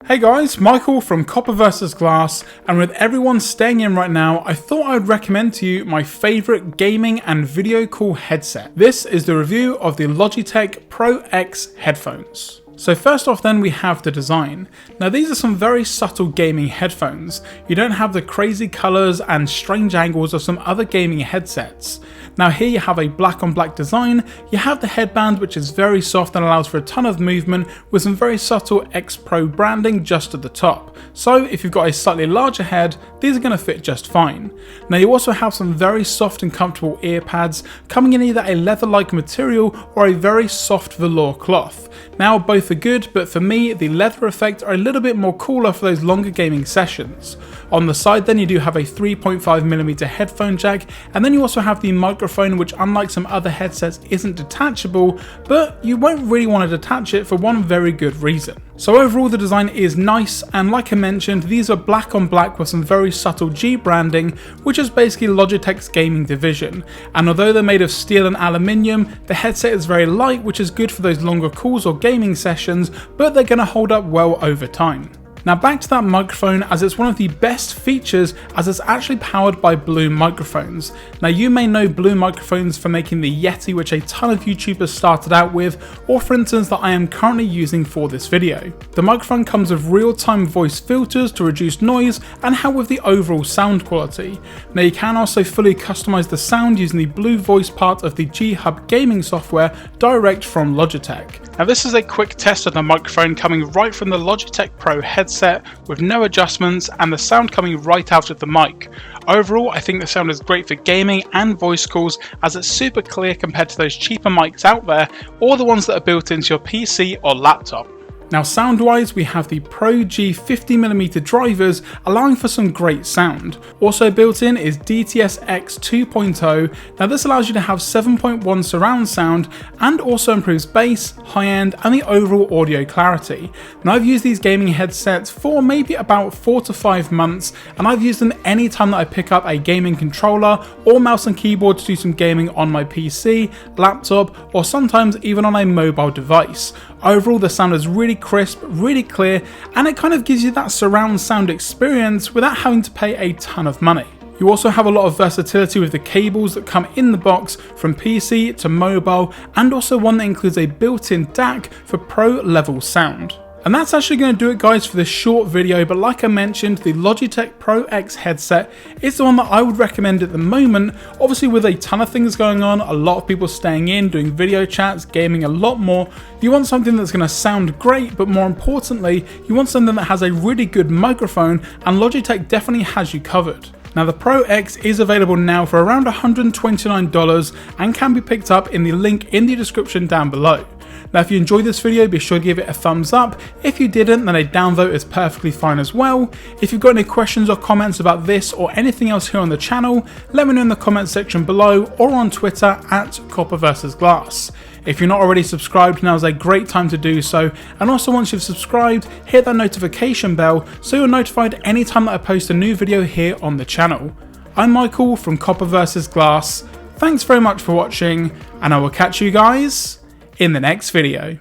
Hey guys, Michael from Copper vs Glass, and with everyone staying in right now, I thought I would recommend to you my favourite gaming and video call headset. This is the review of the Logitech Pro X headphones. So first off then we have the design. Now these are some very subtle gaming headphones. You don't have the crazy colours and strange angles of some other gaming headsets. Now here you have a black on black design, you have the headband which is very soft and allows for a ton of movement with some very subtle X Pro branding just at the top. So if you've got a slightly larger head, these are going to fit just fine. Now you also have some very soft and comfortable ear pads coming in either a leather-like material or a very soft velour cloth. Now both are good, but for me the leather effect are a little bit more cooler for those longer gaming sessions. On the side then you do have a 3.5mm headphone jack, and then you also have the microphone which, unlike some other headsets, isn't detachable, but you won't really want to detach it for one very good reason. So overall the design is nice, and like I mentioned, these are black on black with some very subtle G branding, which is basically Logitech's gaming division, and although they're made of steel and aluminium, the headset is very light, which is good for those longer calls or gaming sessions, but they're going to hold up well over time. Now back to that microphone, as it's one of the best features as it's actually powered by Blue microphones. Now you may know Blue microphones for making the Yeti, which a ton of YouTubers started out with, or for instance that I am currently using for this video. The microphone comes with real-time voice filters to reduce noise and help with the overall sound quality. Now you can also fully customize the sound using the Blue Voice part of the G-Hub gaming software direct from Logitech. Now this is a quick test of the microphone coming right from the Logitech Pro headset with no adjustments, and the sound coming right out of the mic. Overall I think the sound is great for gaming and voice calls, as it's super clear compared to those cheaper mics out there or the ones that are built into your PC or laptop. Now sound wise we have the Pro G 50mm drivers allowing for some great sound. Also built in is DTS-X 2.0, now this allows you to have 7.1 surround sound and also improves bass, high end and the overall audio clarity. Now I've used these gaming headsets for maybe about 4 to 5 months, and I've used them anytime that I pick up a gaming controller or mouse and keyboard to do some gaming on my PC, laptop or sometimes even on a mobile device. Overall the sound is really crisp, really clear, and it kind of gives you that surround sound experience without having to pay a ton of money. You also have a lot of versatility with the cables that come in the box from PC to mobile, and also one that includes a built-in DAC for pro level sound. And that's actually going to do it guys for this short video, but like I mentioned, the Logitech Pro X headset is the one that I would recommend at the moment. Obviously with a ton of things going on, a lot of people staying in, doing video chats, gaming a lot more, you want something that's going to sound great, but more importantly, you want something that has a really good microphone, and Logitech definitely has you covered. Now the Pro X is available now for around $129 and can be picked up in the link in the description down below. Now if you enjoyed this video, be sure to give it a thumbs up. If you didn't, then a downvote is perfectly fine as well. If you've got any questions or comments about this or anything else here on the channel, let me know in the comments section below or on Twitter at Copper vs Glass. If you're not already subscribed, now is a great time to do so, and also once you've subscribed, hit that notification bell so you're notified anytime that I post a new video here on the channel. I'm Michael from Copper vs Glass, thanks very much for watching, and I will catch you guys in the next video.